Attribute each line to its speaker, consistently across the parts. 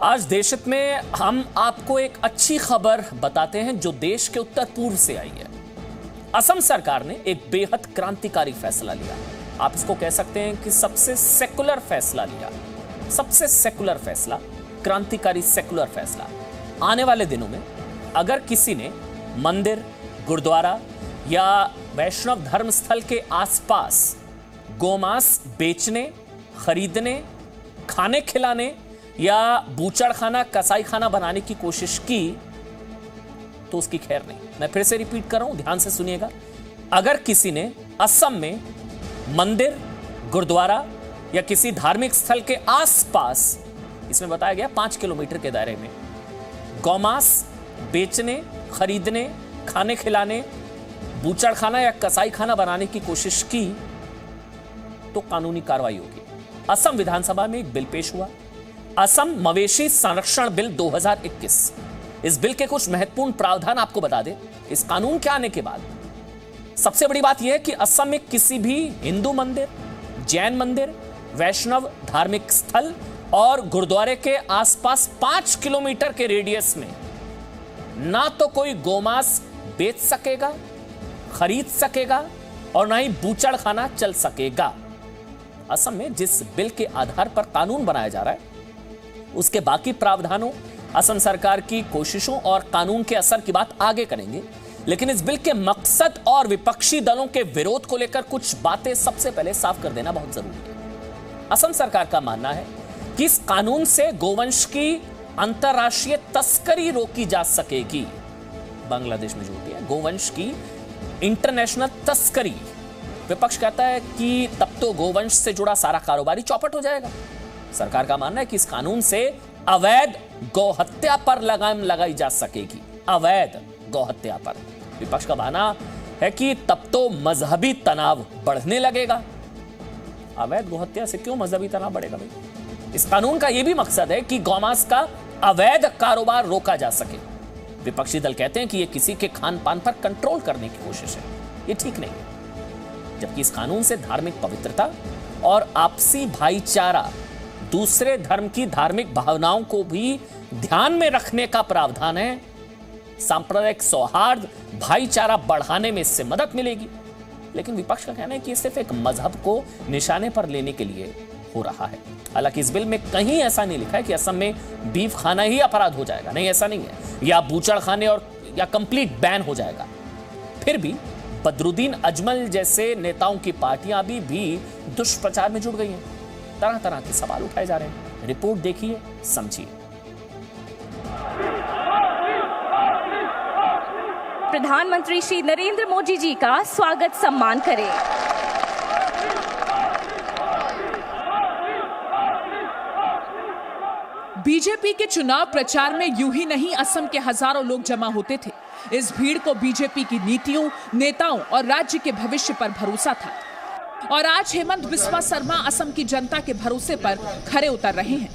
Speaker 1: आज देश हित में हम आपको एक अच्छी खबर बताते हैं जो देश के उत्तर पूर्व से आई है। असम सरकार ने एक बेहद क्रांतिकारी फैसला लिया। आप इसको कह सकते हैं कि सबसे सेकुलर फैसला लिया, सबसे सेकुलर फैसला, क्रांतिकारी सेकुलर फैसला। आने वाले दिनों में अगर किसी ने मंदिर, गुरुद्वारा या वैष्णव धर्म स्थल के आसपास गोमांस बेचने, खरीदने, खाने खिलाने या बूचड़खाना, कसाईखाना बनाने की कोशिश की तो उसकी खैर नहीं। मैं फिर से रिपीट कर रहा हूं, ध्यान से सुनिएगा। अगर किसी ने असम में मंदिर, गुरुद्वारा या किसी धार्मिक स्थल के आसपास, इसमें बताया गया 5 किलोमीटर के दायरे में, गौमांस बेचने, खरीदने, खाने खिलाने, बूचड़खाना या कसाईखाना बनाने की कोशिश की तो कानूनी कार्रवाई होगी। असम विधानसभा में एक बिल पेश हुआ, असम मवेशी संरक्षण बिल 2021। इस बिल के कुछ महत्वपूर्ण प्रावधान आपको बता दें। इस कानून के आने के बाद सबसे बड़ी बात यह है कि असम में किसी भी हिंदू मंदिर, जैन मंदिर, वैष्णव धार्मिक स्थल और गुरुद्वारे के आसपास 5 किलोमीटर के रेडियस में ना तो कोई गोमांस बेच सकेगा, खरीद सकेगा और ना ही बूचड़खाना चल सकेगा। असम में जिस बिल के आधार पर कानून बनाया जा रहा है उसके बाकी प्रावधानों, असम सरकार की कोशिशों और कानून के असर की बात आगे करेंगे, लेकिन इस बिल के मकसद और विपक्षी दलों के विरोध को लेकर कुछ बातें सबसे पहले साफ कर देना बहुत जरूरी है। असम सरकार का मानना है कि इस कानून से गोवंश की अंतरराष्ट्रीय तस्करी रोकी जा सकेगी। बांग्लादेश में जो होती है गोवंश की इंटरनेशनल तस्करी, विपक्ष कहता है कि तब तो गोवंश से जुड़ा सारा कारोबारी चौपट हो जाएगा। सरकार का मानना है कि इस कानून से अवैध गौहत्या पर लगाम लगाई जा सकेगी, अवैध गौहत्या पर। विपक्ष का मानना है कि तब तो मजहबी तनाव बढ़ने लगेगा। अवैध गौहत्या से क्यों मजहबी तनाव बढ़ेगा भाई? इस कानून का यह भी मकसद है कि गौमांस का अवैध कारोबार रोका जा सके। विपक्षी दल कहते हैं कि यह किसी के खान पान पर कंट्रोल करने की कोशिश है, यह ठीक नहीं है। जबकि इस कानून से धार्मिक पवित्रता और आपसी भाईचारा, दूसरे धर्म की धार्मिक भावनाओं को भी ध्यान में रखने का प्रावधान है। सांप्रदायिक सौहार्द, भाईचारा बढ़ाने में इससे मदद मिलेगी। लेकिन विपक्ष का कहना है कि सिर्फ एक मजहब को निशाने पर लेने के लिए हो रहा है। हालांकि इस बिल में कहीं ऐसा नहीं लिखा है कि असम में बीफ खाना ही अपराध हो जाएगा, नहीं, ऐसा नहीं है, या बूचड़ खाने और या कंप्लीट बैन हो जाएगा। फिर भी बदरुद्दीन अजमल जैसे नेताओं की पार्टियां भी दुष्प्रचार में जुड़ गई हैं। तरह तरह के सवाल उठाए जा रहे हैं। रिपोर्ट देखिए, समझिए।
Speaker 2: प्रधानमंत्री श्री नरेंद्र मोदी जी का स्वागत सम्मान करें।
Speaker 3: बीजेपी के चुनाव प्रचार में यूं ही नहीं असम के हजारों लोग जमा होते थे। इस भीड़ को बीजेपी की नीतियों, नेताओं और राज्य के भविष्य पर भरोसा था। और आज हेमंत बिस्वा शर्मा असम की जनता के भरोसे पर खरे उतर रहे हैं।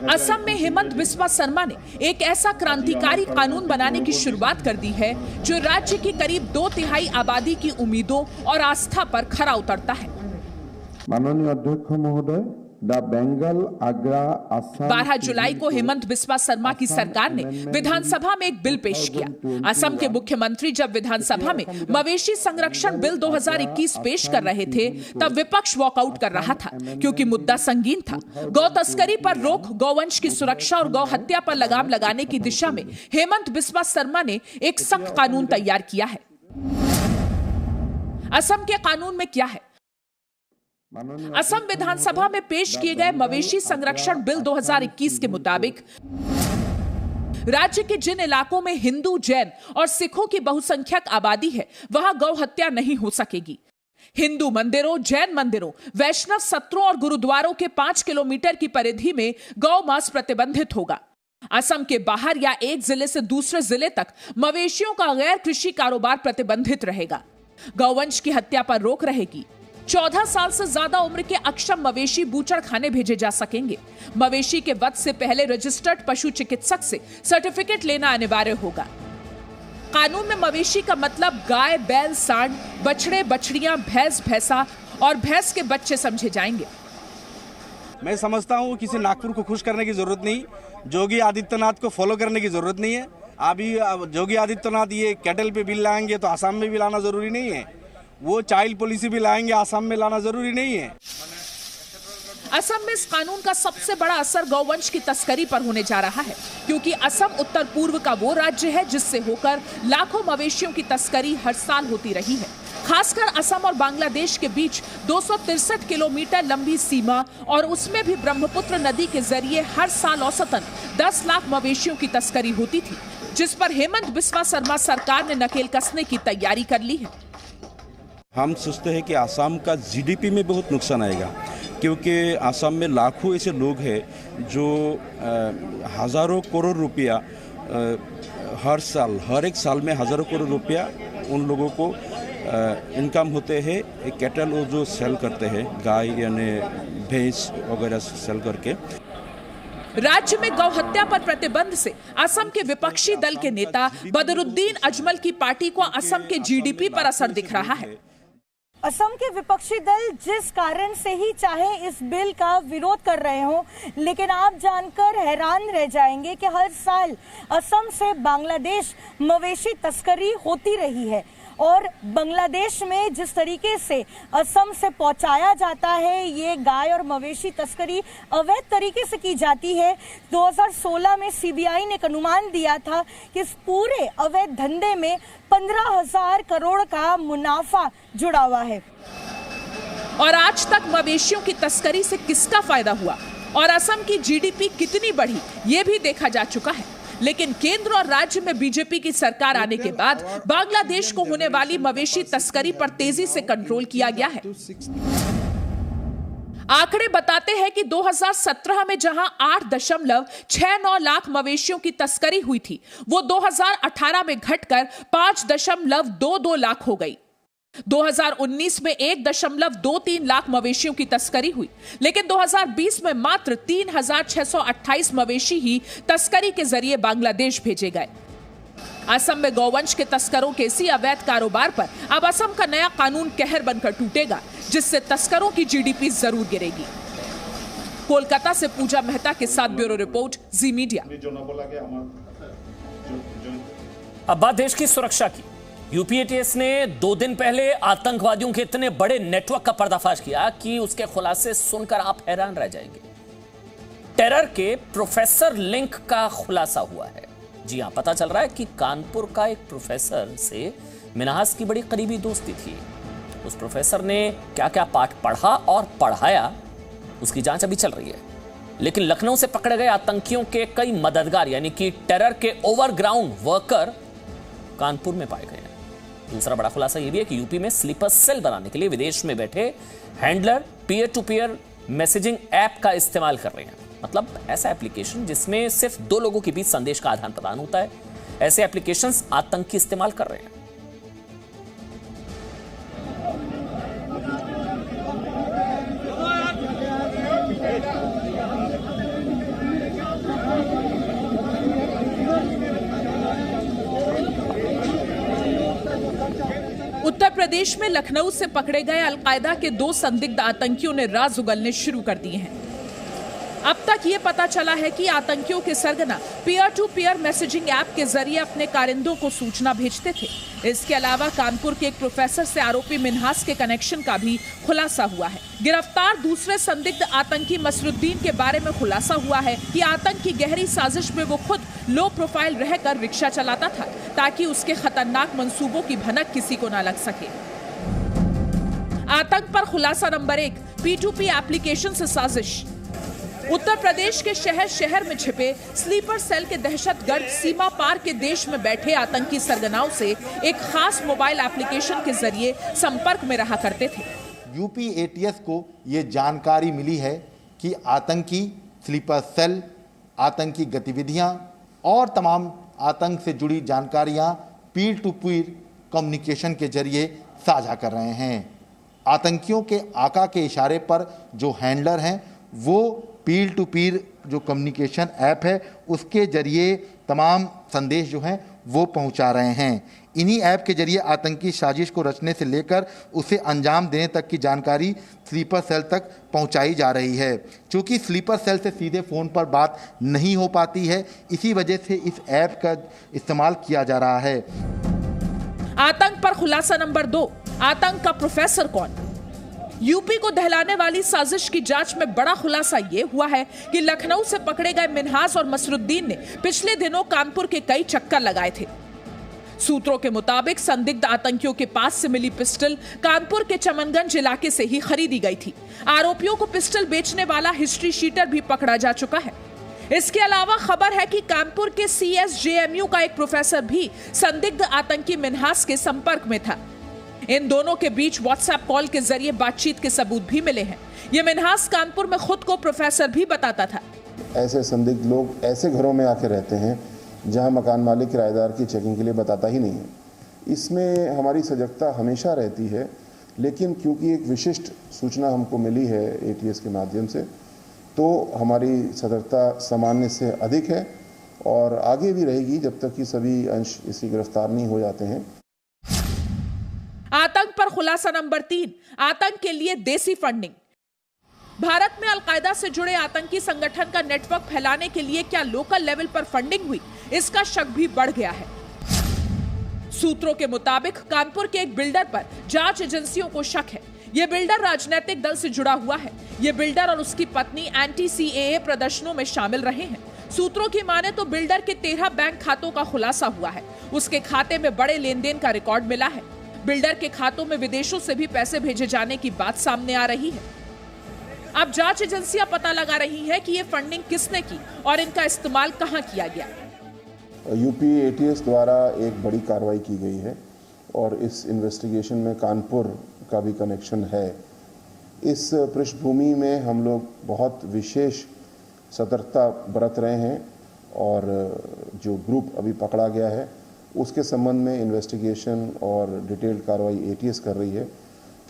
Speaker 3: असम में हेमंत बिस्वा शर्मा ने एक ऐसा क्रांतिकारी कानून बनाने की शुरुआत कर दी है जो राज्य की करीब 2/3 आबादी की उम्मीदों और आस्था पर खरा उतरता है।
Speaker 4: माननीय अध्यक्ष महोदय,
Speaker 3: 12 जुलाई को हेमंत बिस्वा शर्मा की सरकार ने विधानसभा में एक बिल पेश किया। असम के मुख्यमंत्री जब विधानसभा में मवेशी संरक्षण बिल 2021 पेश कर रहे थे तब विपक्ष वॉकआउट कर रहा था, क्योंकि मुद्दा संगीन था। गौ तस्करी पर रोक, गौवंश की सुरक्षा और गौ हत्या पर लगाम लगाने की दिशा में हेमंत बिस्वा शर्मा ने एक सख्त कानून तैयार किया है। असम के कानून में क्या है? असम विधानसभा में पेश किए गए मवेशी संरक्षण बिल 2021 के मुताबिक राज्य के जिन इलाकों में हिंदू, जैन और सिखों की बहुसंख्यक आबादी है वहां गौ हत्या नहीं हो सकेगी। हिंदू मंदिरों, जैन मंदिरों, वैष्णव सत्रों और गुरुद्वारों के 5 किलोमीटर की परिधि में गौ मांस प्रतिबंधित होगा। असम के बाहर या एक जिले से दूसरे जिले तक मवेशियों का गैर कृषि कारोबार प्रतिबंधित रहेगा। गौवंश की हत्या पर रोक रहेगी। 14 साल से ज्यादा उम्र के अक्षम मवेशी बूचड़ खाने भेजे जा सकेंगे। मवेशी के वध से पहले रजिस्टर्ड पशु चिकित्सक से सर्टिफिकेट लेना अनिवार्य होगा। कानून में मवेशी का मतलब गाय, बैल, सांड, बछड़े, बछड़ियां, भैंस, भैंसा और भैंस के बच्चे समझे जाएंगे।
Speaker 5: मैं समझता हूँ किसी नागपुर को खुश करने की जरूरत नहीं, योगी आदित्यनाथ को फॉलो करने की जरूरत नहीं है। अभी योगी आदित्यनाथ ये कैटल पे बिल लाएंगे तो आसाम में भी लाना जरूरी नहीं है, वो चाइल्ड पॉलिसी भी लाएंगे आसाम में लाना जरूरी नहीं है।
Speaker 3: असम में इस कानून का सबसे बड़ा असर गौवंश की तस्करी पर होने जा रहा है, क्योंकि असम उत्तर पूर्व का वो राज्य है जिससे होकर लाखों मवेशियों की तस्करी हर साल होती रही है। खासकर असम और बांग्लादेश के बीच 263 किलोमीटर लंबी सीमा और उसमें भी ब्रह्मपुत्र नदी के जरिए हर साल औसतन 10 लाख मवेशियों की तस्करी होती थी, जिस पर हेमंत बिस्वा शर्मा सरकार ने नकेल कसने की तैयारी कर ली है।
Speaker 6: हम सोचते हैं कि आसाम का जीडीपी में बहुत नुकसान आएगा, क्योंकि आसाम में लाखों ऐसे लोग हैं जो हज़ारों करोड़ रुपया हर एक साल में हज़ारों करोड़ रुपया उन लोगों को इनकम होते हैं कैटल वो जो सेल करते हैं, गाय यानी भैंस वगैरह सेल करके।
Speaker 3: राज्य में गौ हत्या पर प्रतिबंध से असम के विपक्षी दल के नेता बदरुद्दीन अजमल की पार्टी को असम के जीडीपी पर असर दिख रहा है।
Speaker 7: असम के विपक्षी दल जिस कारण से ही चाहे इस बिल का विरोध कर रहे हो, लेकिन आप जानकर हैरान रह जाएंगे कि हर साल असम से बांग्लादेश मवेशी तस्करी होती रही है और बांग्लादेश में जिस तरीके से असम से पहुंचाया जाता है ये गाय और मवेशी तस्करी अवैध तरीके से की जाती है। 2016 में सीबीआई ने एक अनुमान दिया था कि इस पूरे अवैध धंधे में 15,000 करोड़ का मुनाफा जुड़ा हुआ है।
Speaker 3: और आज तक मवेशियों की तस्करी से किसका फायदा हुआ और असम की जीडीपी कितनी बढ़ी, ये भी देखा जा चुका है। लेकिन केंद्र और राज्य में बीजेपी की सरकार आने के बाद बांग्लादेश को होने वाली मवेशी तस्करी पर तेजी से कंट्रोल किया गया है। आंकड़े बताते हैं कि 2017 में जहां 8.69 लाख मवेशियों की तस्करी हुई थी, वो 2018 में घटकर 5.22 लाख हो गई। 2019 में 1.23 लाख मवेशियों की तस्करी हुई, लेकिन 2020 में मात्र 3,628 मवेशी ही तस्करी के जरिए बांग्लादेश भेजे गए। असम में गौवंश के तस्करों के इसी अवैध कारोबार पर अब असम का नया कानून कहर बनकर टूटेगा, जिससे तस्करों की जीडीपी जरूर गिरेगी। कोलकाता से पूजा मेहता के साथ ब्यूरो रिपोर्ट, जी मीडिया।
Speaker 1: अब बात देश की सुरक्षा की। यूपी एटीएस ने 2 दिन पहले आतंकवादियों के इतने बड़े नेटवर्क का पर्दाफाश किया कि उसके खुलासे सुनकर आप हैरान रह जाएंगे। टेरर के प्रोफेसर लिंक का खुलासा हुआ है। जी हां, पता चल रहा है कि कानपुर का एक प्रोफेसर से मिन्हाज की बड़ी करीबी दोस्ती थी। उस प्रोफेसर ने क्या क्या पाठ पढ़ा और पढ़ाया, उसकी जांच अभी चल रही है। लेकिन लखनऊ से पकड़े गए आतंकियों के कई मददगार यानी कि टेरर के ओवरग्राउंड वर्कर कानपुर में पाए गए हैं। दूसरा बड़ा खुलासा यह भी है कि यूपी में स्लीपर सेल बनाने के लिए विदेश में बैठे handler peer to peer messaging app का इस्तेमाल कर रहे हैं। मतलब ऐसा एप्लीकेशन जिसमें सिर्फ 2 लोगों के बीच संदेश का आदान प्रदान होता है, ऐसे एप्लीकेशंस आतंकी इस्तेमाल कर रहे हैं।
Speaker 3: उत्तर प्रदेश में लखनऊ से पकड़े गए अलकायदा के 2 संदिग्ध आतंकियों ने राज उगलने शुरू कर दिए हैं। अब तक ये पता चला है कि आतंकियों के सरगना peer to peer messaging app के जरिए अपने कारिंदों को सूचना भेजते थे। इसके अलावा कानपुर के एक प्रोफेसर से आरोपी मिन्हास के कनेक्शन का भी खुलासा हुआ है। गिरफ्तार दूसरे संदिग्ध आतंकी मसरुद्दीन के बारे में खुलासा हुआ है कि आतंक की गहरी साजिश में वो खुद लो प्रोफाइल रहकर रिक्शा चलाता था, ताकि उसके खतरनाक मंसूबों की भनक किसी को न लग सके। आतंक पर खुलासा नंबर 1, P2P एप्लीकेशन से साजिश। उत्तर प्रदेश के शहर शहर में छिपे स्लीपर सेल के दहशतगर्द सीमा पार के देश में बैठे आतंकी सरगनाओं से एक खास मोबाइल एप्लीकेशन के जरिए संपर्क में रहा करते थे।
Speaker 8: यूपी एटीएस को ये जानकारी मिली है कि आतंकी स्लीपर सेल, आतंकी गतिविधियां और तमाम आतंक से जुड़ी जानकारियां पीर टू पीर कम्युनिकेशन के जरिए साझा कर रहे हैं। आतंकियों के आका के इशारे पर जो हैंडलर हैं वो पीर टू पीर जो कम्युनिकेशन ऐप है उसके जरिए तमाम संदेश जो हैं वो पहुंचा रहे हैं। इन्हीं ऐप के जरिए आतंकी साजिश को रचने से लेकर उसे अंजाम देने तक की जानकारी स्लीपर सेल तक पहुंचाई जा रही है। चूँकि स्लीपर सेल से सीधे फ़ोन पर बात नहीं हो पाती है, इसी वजह से इस ऐप का इस्तेमाल किया जा रहा है।
Speaker 3: आतंक पर खुलासा नंबर 2, आतंक का प्रोफेसर कौन? यूपी को दहलाने वाली साजिश की जांच में बड़ा खुलासा यह हुआ है कि लखनऊ से पकड़े गए मिन्हास और मसरुद्दीन ने पिछले दिनों कानपुर के कई चक्कर लगाए थे। सूत्रों के मुताबिक संदिग्ध आतंकियों के पास से मिली पिस्टल कानपुर के चमनगंज इलाके से ही खरीदी गई थी। आरोपियों को पिस्टल बेचने वाला हिस्ट्री शीटर भी पकड़ा जा चुका है। इसके अलावा खबर है कि कानपुर के CSJMU का एक प्रोफेसर भी संदिग्ध आतंकी मिन्हास के संपर्क में था। इन दोनों के बीच व्हाट्सएप कॉल के जरिए बातचीत के सबूत भी मिले हैं। ये मिन्हास कानपुर में खुद को प्रोफेसर भी बताता था।
Speaker 9: ऐसे संदिग्ध लोग ऐसे घरों में आके रहते हैं जहां मकान मालिक किराएदार की चेकिंग के लिए बताता ही नहीं है। इसमें हमारी सजगता हमेशा रहती है, लेकिन क्योंकि एक विशिष्ट सूचना हमको मिली है ATS के माध्यम से, तो हमारी सतर्कता सामान्य से अधिक है और आगे भी रहेगी जब तक कि सभी अंश इसी गिरफ्तार नहीं हो जाते हैं।
Speaker 3: आतंक पर खुलासा नंबर 3, आतंक के लिए देसी फंडिंग। भारत में अलकायदा से जुड़े आतंकी संगठन का नेटवर्क फैलाने के लिए क्या लोकल लेवल पर फंडिंग हुई, इसका शक भी बढ़ गया है। सूत्रों के मुताबिक कानपुर के एक बिल्डर पर जांच एजेंसियों को शक है। यह बिल्डर राजनीतिक दल से जुड़ा हुआ है। यह बिल्डर और उसकी पत्नी एंटी CAA प्रदर्शनों में शामिल रहे हैं। सूत्रों की माने तो बिल्डर के 13 बैंक खातों का खुलासा हुआ है। उसके खाते में बड़े लेन देन का रिकॉर्ड मिला है। बिल्डर के खातों में विदेशों से भी पैसे भेजे जाने की बात सामने आ रही है। अब जांच एजेंसियां पता लगा रही हैं कि ये फंडिंग किसने की और इनका इस्तेमाल कहां किया गया।
Speaker 9: यूपी ATS द्वारा एक बड़ी कार्रवाई की गई है और इस इन्वेस्टिगेशन में कानपुर का भी कनेक्शन है। इस पृष्ठभूमि में हम लोग बहुत विशेष सतर्कता बरत रहे हैं और जो ग्रुप अभी पकड़ा गया है उसके संबंध में इन्वेस्टिगेशन और डिटेल्ड कार्रवाई ATS कर रही है,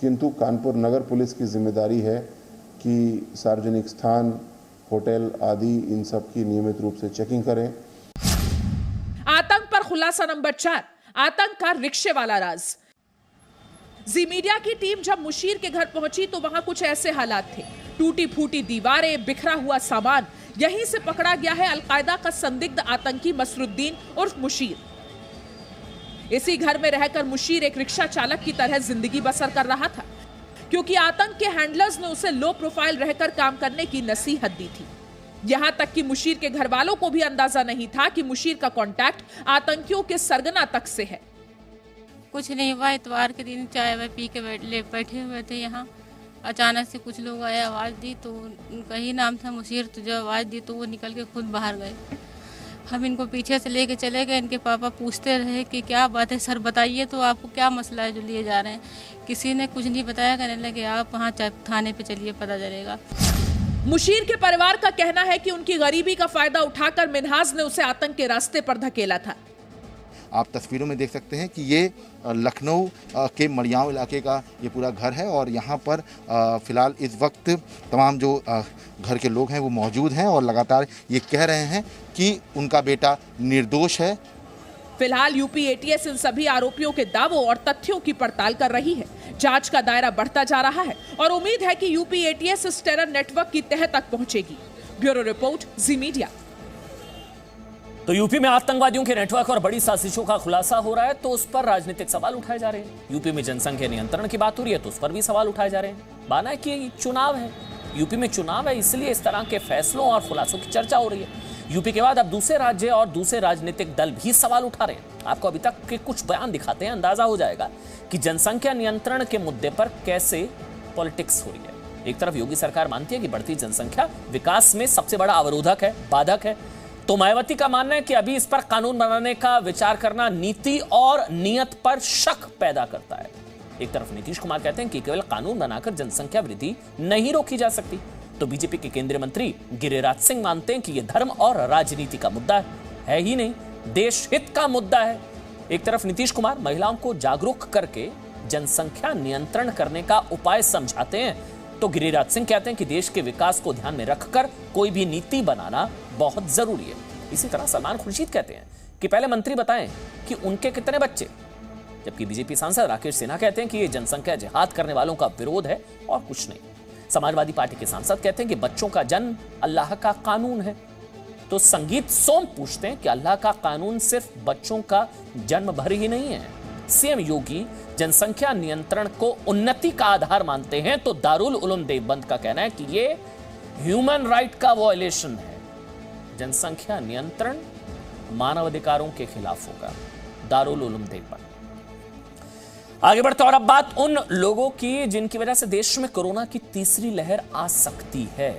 Speaker 9: किंतु कानपुर नगर पुलिस की जिम्मेदारी है कि सार्वजनिक स्थान, होटल आदि इन सब की नियमित रूप से चेकिंग करें।
Speaker 3: आतंक पर खुलासा नंबर 4, आतंक का रिक्शे वाला राज। जी मीडिया की टीम जब मुशीर के घर पहुंची तो वहां कुछ ऐसे हालात थे। टूटी फूटी दीवारें, बिखरा हुआ सामान। यहीं से पकड़ा गया है अलकायदा का संदिग्ध आतंकी मसरुद्दीन उर्फ मुशीर। इसी घर में रहकर मुशीर एक रिक्शा चालक की तरह जिंदगी बसर कर रहा था, क्योंकि आतंक के हैंडलर्स ने उसे लो प्रोफाइल रहकर काम करने की नसीहत दी थी। यहां तक कि मुशीर के घर वालों को भी अंदाजा नहीं था कि मुशीर का कांटेक्ट आतंकियों के सरगना तक से है।
Speaker 10: कुछ नहीं हुआ, इतवार के दिन चाय वाय पी के बैठे हुए थे यहाँ। अचानक से कुछ लोग आए, आवाज़ दी तो उनका ही नाम था मुशीर। तो जब आवाज़ दी तो वो निकल के खुद बाहर गए। हम इनको पीछे से लेके चले गए। इनके पापा पूछते रहे कि क्या बात है सर, बताइए तो आपको क्या मसला है जो लिए जा रहे हैं। किसी ने कुछ नहीं बताया। कहने लगे आप वहाँ थाने पे चलिए, पता चलेगा।
Speaker 3: मुशीर के परिवार का कहना है कि उनकी गरीबी का फायदा उठाकर मिन्हास ने उसे आतंक के रास्ते पर धकेला था।
Speaker 8: आप तस्वीरों में देख सकते हैं कि ये लखनऊ के मड़ियाँव इलाके का ये पूरा घर है और यहाँ पर फ़िलहाल इस वक्त तमाम जो घर के लोग हैं वो मौजूद हैं और लगातार ये कह रहे हैं कि उनका बेटा निर्दोष है।
Speaker 3: फिलहाल यूपी ATS इन सभी आरोपियों के दावों और तथ्यों की पड़ताल कर रही है। जांच का दायरा बढ़ता जा रहा है और उम्मीद है कि यूपी ATS इस टेरर नेटवर्क की तह तक पहुंचेगी। ब्यूरो रिपोर्ट, जी मीडिया।
Speaker 1: तो यूपी में आतंकवादियों के नेटवर्क और बड़ी साजिशों का खुलासा हो रहा है तो उस पर राजनीतिक सवाल उठाए जा रहे हैं। यूपी में जनसंख्या नियंत्रण की बात हो रही है तो उस पर भी सवाल उठाए जा रहे हैं। माना है कि चुनाव है, यूपी में चुनाव है, इसलिए इस तरह के फैसलों और खुलासों की चर्चा हो रही है। यूपी के बाद अब दूसरे राज्य और दूसरे राजनीतिक दल भी सवाल उठा रहे हैं। आपको अभी तक के कुछ बयान दिखाते हैं, अंदाजा हो जाएगा कि जनसंख्या नियंत्रण के मुद्दे पर कैसे पॉलिटिक्स हो रही है। एक तरफ योगी सरकार मानती है कि बढ़ती जनसंख्या विकास में सबसे बड़ा अवरोधक है, बाधक है, तो मायावती का मानना है कि अभी इस पर कानून बनाने का विचार करना नीति और नियत पर शक पैदा करता है। एक तरफ नीतीश कुमार कहते हैं कि केवल कानून बनाकर जनसंख्या वृद्धि नहीं रोकी जा सकती, तो बीजेपी के केंद्रीय मंत्री गिरिराज सिंह मानते हैं कि यह धर्म और राजनीति का मुद्दा है ही नहीं, देश हित का मुद्दा है। एक तरफ नीतीश कुमार महिलाओं को जागरूक करके जनसंख्या नियंत्रण करने का उपाय समझाते हैं, तो गिरिराज सिंह कहते हैं कि देश के विकास को ध्यान में रखकर कोई भी नीति बनाना बहुत जरूरी है। इसी तरह सलमान खुर्शीद कहते हैं कि पहले मंत्री बताएं कि उनके कितने बच्चे, जबकि बीजेपी सांसद राकेश सिन्हा कहते हैं कि ये जनसंख्या जिहाद करने वालों का विरोध है और कुछ नहीं। समाजवादी पार्टी के सांसद कहते हैं कि बच्चों का जन्म अल्लाह का कानून है। तो संगीत सोम पूछते हैं कि अल्लाह का कानून सिर्फ बच्चों का जन्म भर ही नहीं है। सीएम योगी जनसंख्या नियंत्रण को उन्नति का आधार मानते हैं, तो दारुल उलूम देवबंद का कहना है कि ये ह्यूमन राइट का वॉयलेशन है। जनसंख्या नियंत्रण मानवाधिकारों के खिलाफ होगा, दारुल उलूम देवबंद। आगे बढ़ते और अब बात उन लोगों की जिनकी वजह से देश में कोरोना की तीसरी लहर आ सकती है।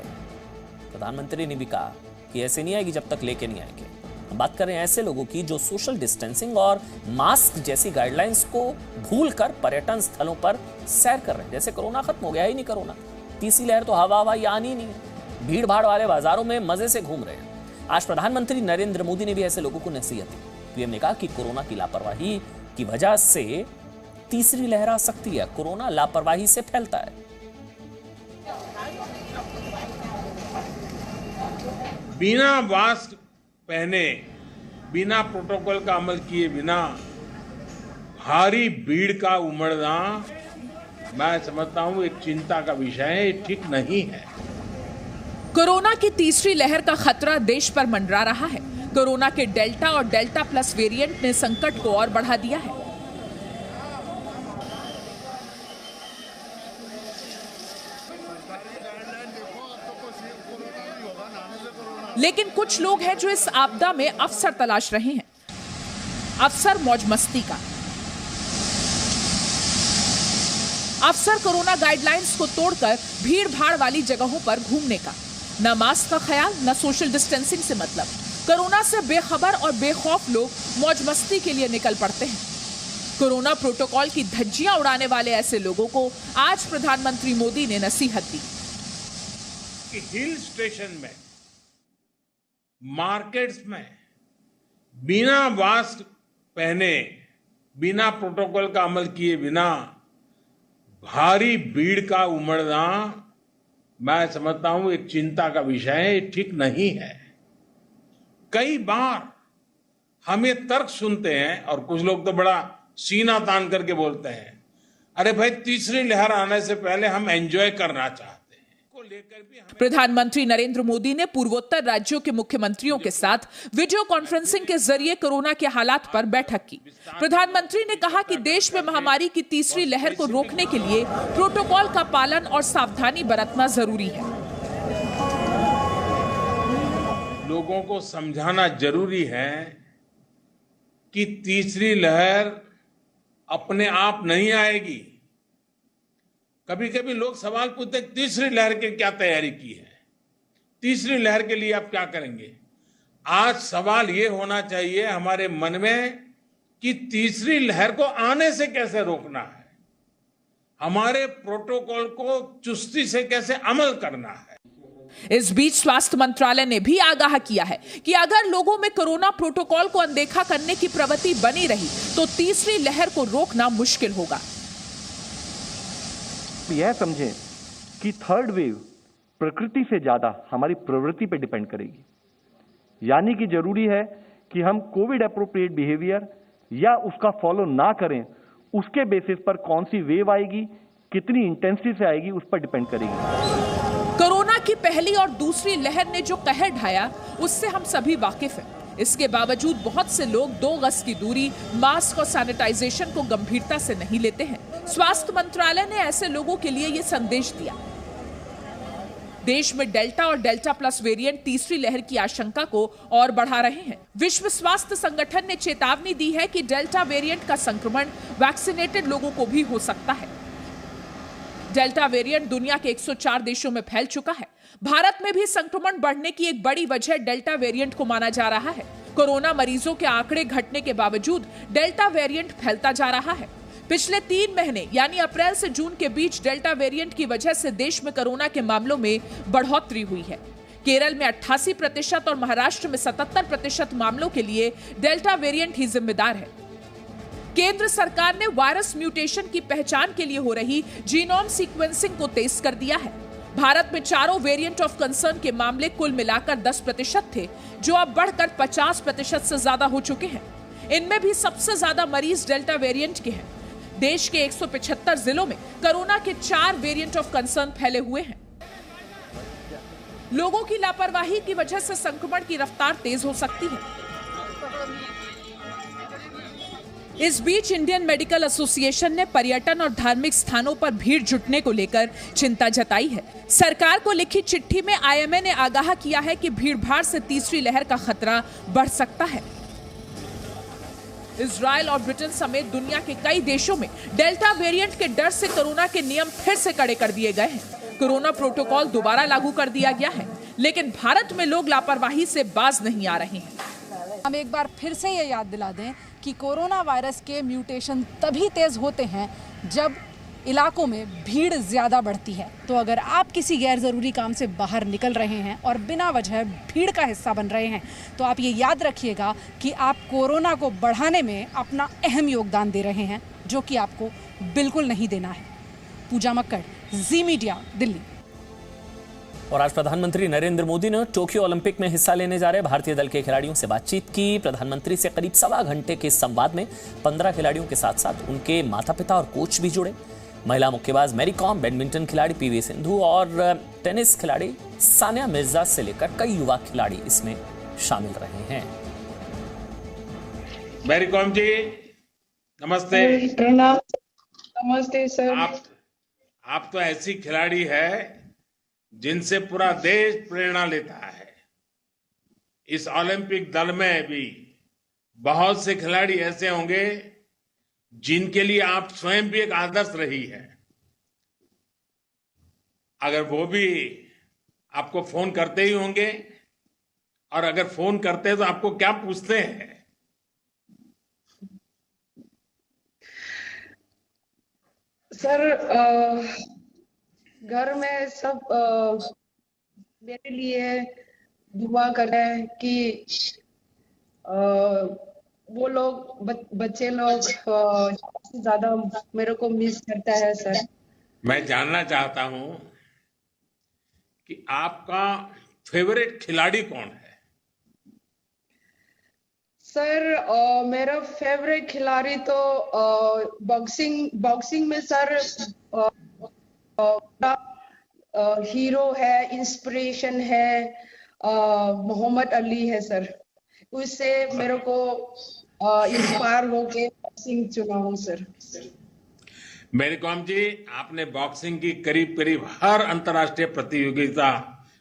Speaker 1: प्रधानमंत्री ने भी कहा कि ऐसे नहीं आएगी जब तक लेके नहीं आएंगे। हम बात कर रहे हैं ऐसे लोगों की जो सोशल डिस्टेंसिंग और मास्क जैसी गाइडलाइंस को भूलकर पर्यटन स्थलों पर सैर कर रहे हैं, जैसे कोरोना खत्म हो गया ही नहीं। कोरोना तीसरी लहर तो हवा आनी नहीं है। भीड़ भाड़ वाले बाजारों में मजे से घूम रहे हैं। आज प्रधानमंत्री नरेंद्र मोदी ने भी ऐसे लोगों को नसीहत दी। पीएम ने कहा कि कोरोना की लापरवाही की वजह से तीसरी लहर आ सकती है। कोरोना लापरवाही से फैलता है।
Speaker 11: बिना मास्क पहने, बिना प्रोटोकॉल का अमल किए बिना भारी भीड़ का उमड़ना, मैं समझता हूं एक चिंता का विषय है, ठीक नहीं है।
Speaker 3: कोरोना की तीसरी लहर का खतरा देश पर मंडरा रहा है। कोरोना के डेल्टा और डेल्टा प्लस वेरिएंट ने संकट को और बढ़ा दिया है। लेकिन कुछ लोग हैं जो इस आपदा में अवसर तलाश रहे हैं, अवसर मौज मस्ती का, अवसर कोरोना गाइडलाइंस को तोड़कर भीड़ भाड़ वाली जगहों पर घूमने का। न मास्क का ख्याल, न सोशल डिस्टेंसिंग से मतलब। कोरोना से बेखबर और बेखौफ लोग मौज मस्ती के लिए निकल पड़ते हैं। कोरोना प्रोटोकॉल की धज्जियां उड़ाने वाले ऐसे लोगों को आज प्रधानमंत्री मोदी ने नसीहत दी।
Speaker 11: हिल स्टेशन में, मार्केट्स में बिना मास्क पहने, बिना प्रोटोकॉल का अमल किए बिना भारी भीड़ का उमड़ना, मैं समझता हूं एक चिंता का विषय है, ठीक नहीं है। कई बार हम ये तर्क सुनते हैं और कुछ लोग तो बड़ा सीना तान करके बोलते हैं, अरे भाई तीसरी लहर आने से पहले हम एंजॉय करना चाहते हैं।
Speaker 3: प्रधानमंत्री नरेंद्र मोदी ने पूर्वोत्तर राज्यों के मुख्यमंत्रियों के साथ वीडियो कॉन्फ्रेंसिंग के जरिए कोरोना के हालात पर बैठक की। प्रधानमंत्री ने कहा कि देश में महामारी की तीसरी लहर को रोकने के लिए प्रोटोकॉल का पालन और सावधानी बरतना जरूरी है।
Speaker 11: लोगों को समझाना जरूरी है कि तीसरी लहर अपने आप नहीं आएगी। कभी कभी लोग सवाल पूछते हैं तीसरी लहर की क्या तैयारी की है, तीसरी लहर के लिए आप क्या करेंगे। आज सवाल ये होना चाहिए हमारे मन में कि तीसरी लहर को आने से कैसे रोकना है, हमारे प्रोटोकॉल को चुस्ती से कैसे अमल करना है।
Speaker 3: इस बीच स्वास्थ्य मंत्रालय ने भी आगाह किया है कि अगर लोगों में कोरोना प्रोटोकॉल को अनदेखा करने की प्रवृत्ति बनी रही तो तीसरी लहर को रोकना मुश्किल होगा।
Speaker 12: यह समझें कि थर्ड वेव प्रकृति से ज्यादा हमारी प्रवृत्ति पर डिपेंड करेगी। यानी कि जरूरी है कि हम कोविड एप्रोप्रिएट बिहेवियर या उसका फॉलो ना करें, उसके बेसिस पर कौन सी वेव आएगी, कितनी इंटेंसिटी से आएगी, उस पर डिपेंड करेगी।
Speaker 3: कोरोना की पहली और दूसरी लहर ने जो कहर ढाया उससे हम सभी वाकिफ हैं। इसके बावजूद बहुत से लोग 2 गज की दूरी, मास्क और सैनिटाइजेशन को गंभीरता से नहीं लेते हैं। स्वास्थ्य मंत्रालय ने ऐसे लोगों के लिए यह संदेश दिया। देश में डेल्टा और डेल्टा प्लस वेरिएंट तीसरी लहर की आशंका को और बढ़ा रहे हैं। विश्व स्वास्थ्य संगठन ने चेतावनी दी है कि डेल्टा वेरिएंट का संक्रमण वैक्सीनेटेड लोगों को भी हो सकता है। डेल्टा वेरिएंट दुनिया के 104 देशों में फैल चुका है। भारत में भी संक्रमण बढ़ने की एक बड़ी वजह डेल्टा वेरिएंट को माना जा रहा है। कोरोना मरीजों के आंकड़े घटने के बावजूद डेल्टा वेरिएंट फैलता जा रहा है। पिछले 3 महीने यानी अप्रैल से जून के बीच डेल्टा वेरिएंट की वजह से देश में कोरोना के मामलों में बढ़ोतरी हुई है। केरल में 88% और महाराष्ट्र में 77% मामलों के लिए डेल्टा वेरिएंट ही जिम्मेदार है। केंद्र सरकार ने वायरस म्यूटेशन की पहचान के लिए हो रही जीनोम सीक्वेंसिंग को तेज कर दिया है। भारत में चारों वेरिएंट ऑफ कंसर्न के मामले कुल मिलाकर 10% थे, जो अब बढ़कर 50% से ज्यादा हो चुके हैं। इनमें भी सबसे ज्यादा मरीज डेल्टा वेरिएंट के हैं। देश के 175 जिलों में कोरोना के 4 वेरिएंट ऑफ कंसर्न फैले हुए हैं। लोगों की लापरवाही की वजह से संक्रमण की रफ्तार तेज हो सकती है। इस बीच इंडियन मेडिकल एसोसिएशन ने पर्यटन और धार्मिक स्थानों पर भीड़ जुटने को लेकर चिंता जताई है। सरकार को लिखी चिट्ठी में आईएमए ने आगाह किया है कि भीड़भाड़ से तीसरी लहर का खतरा बढ़ सकता है। इजराइल और ब्रिटेन समेत दुनिया के कई देशों में डेल्टा वेरिएंट के डर से कोरोना के नियम फिर से कड़े कर दिए गए हैं। कोरोना प्रोटोकॉल दोबारा लागू कर दिया गया है, लेकिन भारत में लोग लापरवाही से बाज नहीं आ रहे हैं।
Speaker 13: हम एक बार फिर से ये याद दिला दें कि कोरोना वायरस के म्यूटेशन तभी तेज होते हैं जब इलाकों में भीड़ ज़्यादा बढ़ती है। तो अगर आप किसी गैर ज़रूरी काम से बाहर निकल रहे हैं और बिना वजह भीड़ का हिस्सा बन रहे हैं, तो आप ये याद रखिएगा कि आप कोरोना को बढ़ाने में अपना अहम योगदान दे रहे हैं, जो कि आपको बिल्कुल नहीं देना है। पूजा मक्कड़, जी मीडिया, दिल्ली।
Speaker 1: और आज प्रधानमंत्री नरेंद्र मोदी ने टोक्यो ओलंपिक में हिस्सा लेने जा रहे भारतीय दल के खिलाड़ियों से बातचीत की। प्रधानमंत्री से करीब 1.25 घंटे के संवाद में 15 खिलाड़ियों के साथ साथ उनके माता पिता और कोच भी जुड़े। महिला मुक्केबाज मैरी कॉम, बैडमिंटन खिलाड़ी पीवी सिंधु और टेनिस खिलाड़ी सानिया मिर्जा से लेकर कई युवा खिलाड़ी इसमें शामिल रहे हैं।
Speaker 11: मैरी कॉम जी, नमस्ते।
Speaker 14: नमस्ते सर।
Speaker 11: आप तो ऐसी खिलाड़ी है जिनसे पूरा देश प्रेरणा लेता है। इस ओलंपिक दल में भी बहुत से खिलाड़ी ऐसे होंगे जिनके लिए आप स्वयं भी एक आदर्श रही है। अगर वो भी आपको फोन करते ही होंगे, और अगर फोन करते हैं तो आपको क्या पूछते हैं?
Speaker 14: सर, घर में सब मेरे लिए दुआ कर रहे हैं कि वो लोग बच्चे लोग ज्यादा मेरे को मिस करता है सर।
Speaker 11: मैं जानना चाहता हूं कि आपका फेवरेट खिलाड़ी कौन है?
Speaker 14: सर, मेरा फेवरेट खिलाड़ी तो बॉक्सिंग में सर हीरो है, इंस्पिरेशन है, मोहम्मद अली है सर। उससे मेरे को इंस्पायर होके बॉक्सिंग चुना हूं सर।
Speaker 11: मैरी कॉम जी, आपने बॉक्सिंग की करीब करीब हर अंतर्राष्ट्रीय प्रतियोगिता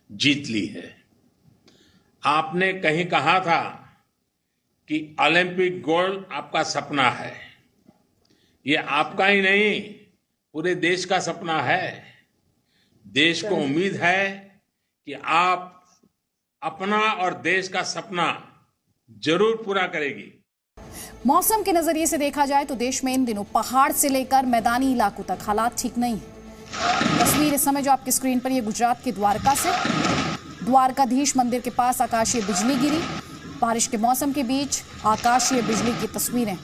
Speaker 11: जीत ली है। आपने कहीं कहा था कि ओलंपिक गोल्ड आपका सपना है। ये आपका ही नहीं, पूरे देश का सपना है। देश को उम्मीद है कि आप अपना और देश का सपना जरूर पूरा करेगी।
Speaker 13: मौसम के नजरिए से देखा जाए तो देश में इन दिनों पहाड़ से लेकर मैदानी इलाकों तक हालात ठीक नहीं है। तस्वीर इस समय जो आपकी स्क्रीन पर, ये गुजरात के द्वारका से, द्वारकाधीश मंदिर के पास आकाशीय बिजली गिरी। बारिश के मौसम के बीच आकाशीय बिजली की तस्वीरें।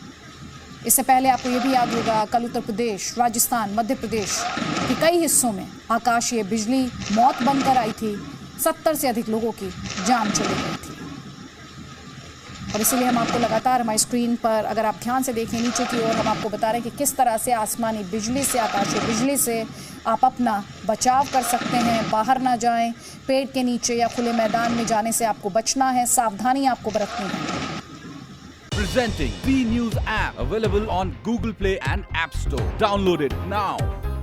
Speaker 13: इससे पहले आपको ये भी याद होगा, कल उत्तर प्रदेश, राजस्थान, मध्य प्रदेश के कई हिस्सों में आकाशीय बिजली मौत बनकर आई थी। 70 से अधिक लोगों की जान चली गई थी। और इसीलिए हम आपको लगातार हमारी स्क्रीन पर, अगर आप ध्यान से देखें नीचे की ओर, हम आपको बता रहे हैं कि किस तरह से आसमानी बिजली से, आकाशीय बिजली से आप अपना बचाव कर सकते हैं। बाहर ना जाएं, पेड़ के नीचे या खुले मैदान में जाने से आपको बचना है, सावधानी आपको बरतनी है।
Speaker 15: Presenting B News app, available on Google Play and App Store. Download it now.